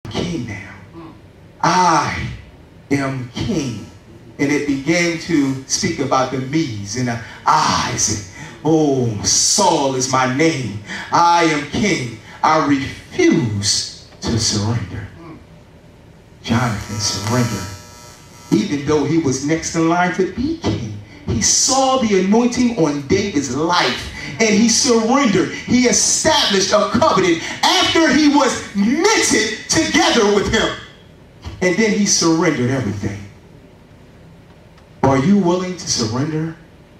king now. I am king. And it began to speak about the me's and the I's. Oh, Saul is my name. I am king. I refuse to surrender. Jonathan surrendered. Even though he was next in line to be king, he saw the anointing on David's life and he surrendered. He established a covenant after he was knitted together with him. And then he surrendered everything. Are you willing to surrender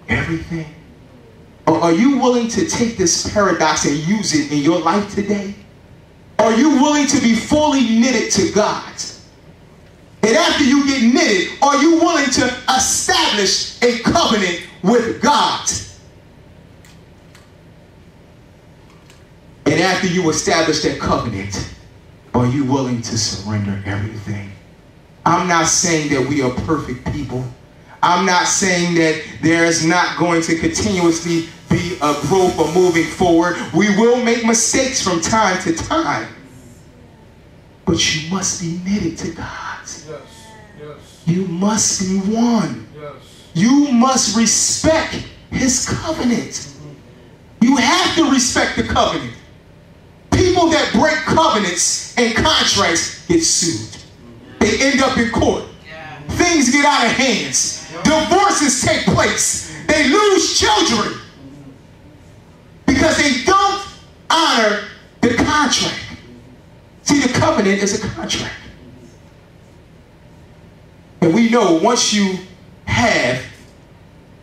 everything? Or are you willing to take this paradox and use it in your life today? Are you willing to be fully knitted to God? And after you get knitted, are you willing to establish a covenant with God? And after you establish that covenant, are you willing to surrender everything? I'm not saying that we are perfect people. I'm not saying that there's not going to continuously be a growth or moving forward. We will make mistakes from time to time. But you must be knitted to God. Yes, yes. You must be one. Yes. You must respect his covenant. You have to respect the covenant. People that break covenants and contracts get sued. They end up in court. Things get out of hands. Divorces take place. They lose children because they don't honor the contract. See, the covenant is a contract. And we know once you have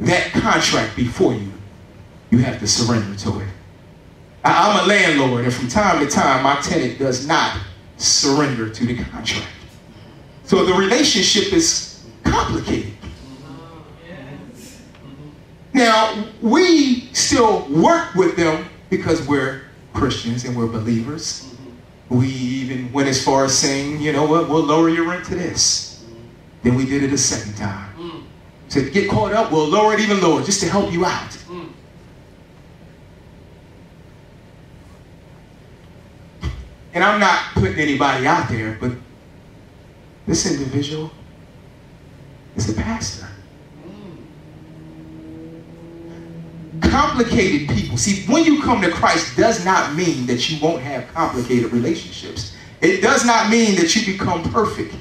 that contract before you, you have to surrender to it. I'm a landlord, and from time to time, my tenant does not surrender to the contract. So the relationship is complicated. Now, we still work with them because we're Christians and we're believers. We even went as far as saying, you know what, we'll lower your rent to this. Then we did it a second time. Said, get caught up, we'll lower it even lower just to help you out. And I'm not putting anybody out there, but this individual is a pastor. Complicated people. See, when you come to Christ does not mean that you won't have complicated relationships. It does not mean that you become perfect.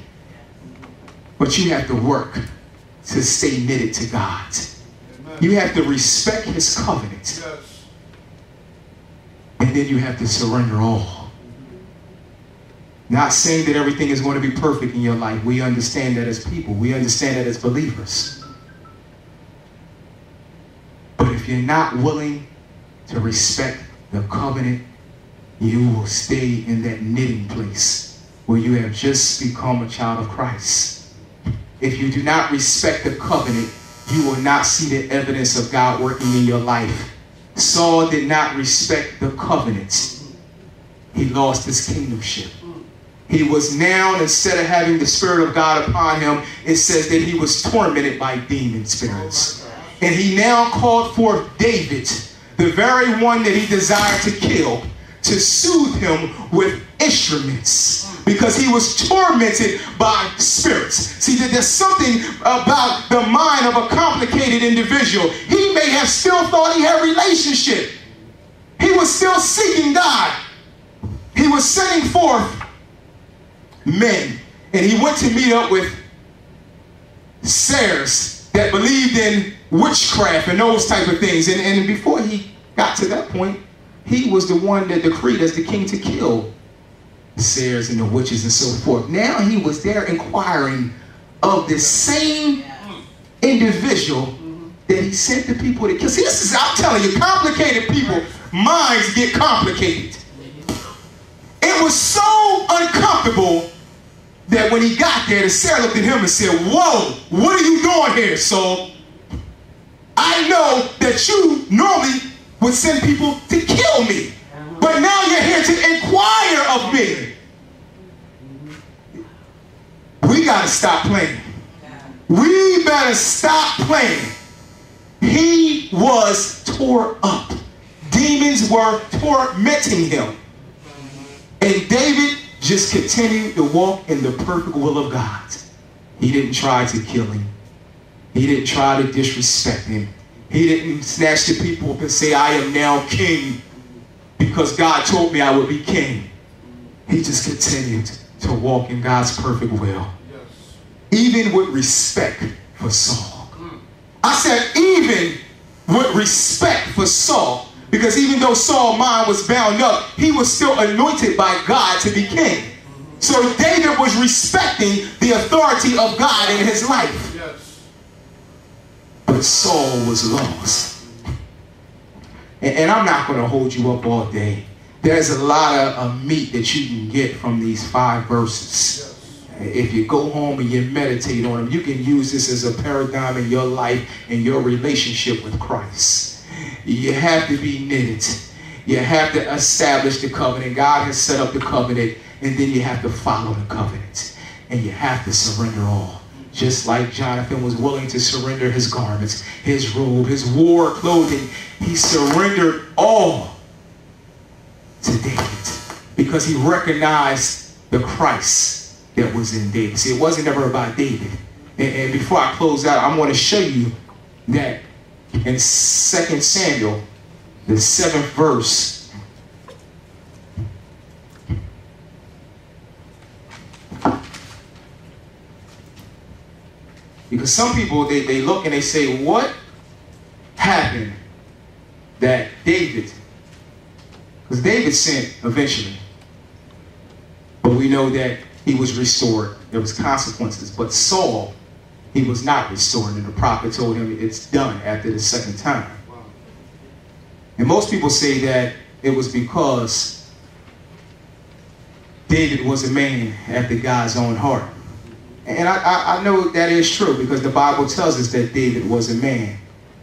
But you have to work to stay knitted to God. You have to respect his covenant. And then you have to surrender all. Not saying that everything is going to be perfect in your life. We understand that as people. We understand that as believers. But if you're not willing to respect the covenant, you will stay in that knitting place where you have just become a child of Christ. If you do not respect the covenant, you will not see the evidence of God working in your life. Saul did not respect the covenant. He lost his kingdomship. He was now, instead of having the Spirit of God upon him, it says that he was tormented by demon spirits. And he now called forth David, the very one that he desired to kill, to soothe him with instruments, because he was tormented by spirits. See, that there's something about the mind of a complicated individual. He may have still thought he had a relationship. He was still seeking God. He was sending forth men, and he went to meet up with sirs that believed in witchcraft and those type of things. And before he got to that point, he was the one that decreed as the king to kill the sirs and the witches and so forth. Now he was there inquiring of this same individual that he sent the people to kill. See, this is, I'm telling you, complicated people, minds get complicated. It was so uncomfortable that when he got there, the Sarah looked at him and said, whoa, what are you doing here, Saul? I know that you normally would send people to kill me, but now you're here to inquire of me. We got to stop playing. We better stop playing. He was tore up. Demons were tormenting him. And David just continued to walk in the perfect will of God. He didn't try to kill him. He didn't try to disrespect him. He didn't snatch the people up and say, I am now king because God told me I would be king. He just continued to walk in God's perfect will. Yes. Even with respect for Saul. I said even with respect for Saul. Because even though Saul's mind was bound up, he was still anointed by God to be king. So David was respecting the authority of God in his life. Yes. But Saul was lost. And I'm not going to hold you up all day. There's a lot of meat that you can get from these 5 verses. Yes. If you go home and you meditate on them, you can use this as a paradigm in your life and your relationship with Christ. You have to be knitted. You have to establish the covenant. God has set up the covenant, and then you have to follow the covenant. And you have to surrender all. Just like Jonathan was willing to surrender his garments, his robe, his war clothing. He surrendered all to David because he recognized the Christ that was in David. See, it wasn't ever about David. And before I close out, I want to show you that in 2 Samuel, the 7th verse, because some people, they look and they say, what happened that David, because David sinned eventually, but we know that he was restored. There was consequences. But Saul, he was not restored, and the prophet told him it's done after the 2nd time. Wow. And most people say that it was because David was a man after God's own heart. And I know that is true because the Bible tells us that David was a man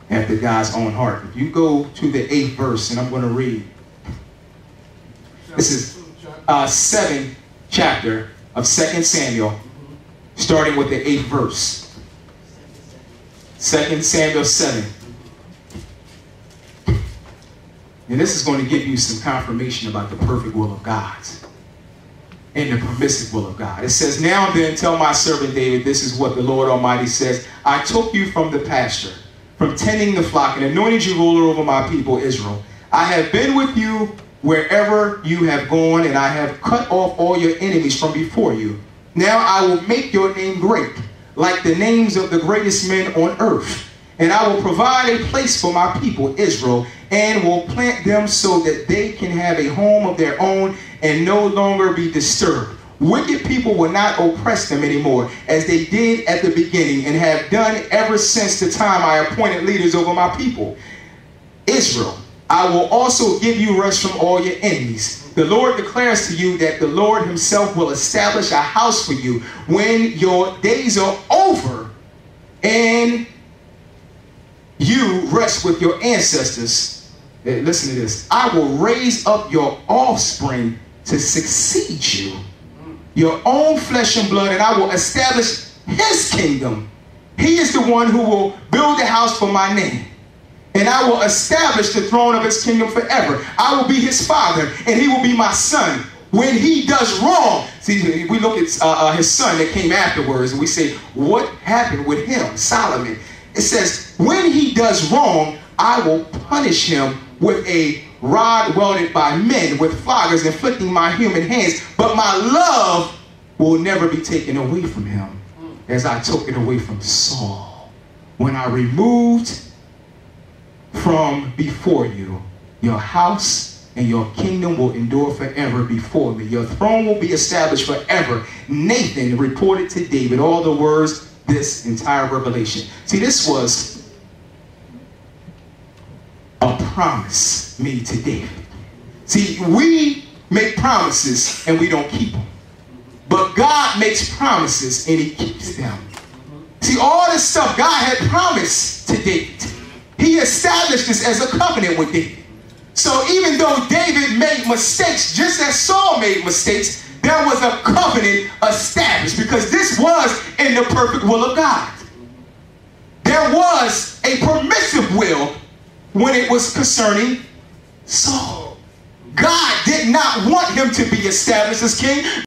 after God's own heart. If you go to the 8th verse, and I'm going to read. This is 7th chapter of 2 Samuel, starting with the 8th verse. 2 Samuel 7. And this is going to give you some confirmation about the perfect will of God and the permissive will of God. It says, now then, tell my servant David, this is what the Lord Almighty says. I took you from the pasture, from tending the flock, and anointed you ruler over my people Israel. I have been with you wherever you have gone, and I have cut off all your enemies from before you. Now I will make your name great, like the names of the greatest men on earth. And I will provide a place for my people Israel, and will plant them so that they can have a home of their own and no longer be disturbed. Wicked people will not oppress them anymore, as they did at the beginning and have done ever since the time I appointed leaders over my people Israel. I will also give you rest from all your enemies. The Lord declares to you that the Lord himself will establish a house for you when your days are over and you rest with your ancestors. Listen to this. I will raise up your offspring to succeed you, your own flesh and blood, and I will establish his kingdom. He is the one who will build a house for my name. And I will establish the throne of his kingdom forever. I will be his father, and he will be my son. When he does wrong, see, we look at his son that came afterwards, and we say, what happened with him, Solomon? It says, when he does wrong, I will punish him with a rod welded by men, with floggers inflicting my human hands. But my love will never be taken away from him, as I took it away from Saul, when I removed from before you your house, and your kingdom will endure forever before me. Your throne will be established forever. Nathan reported to David all the words, this entire revelation. See, this was a promise made to David. See, we make promises and we don't keep them. But God makes promises and he keeps them. See, all this stuff God had promised to David. He established this as a covenant with David. So even though David made mistakes, just as Saul made mistakes, there was a covenant established, because this was in the perfect will of God. There was a permissive will when it was concerning Saul. God did not want him to be established as king.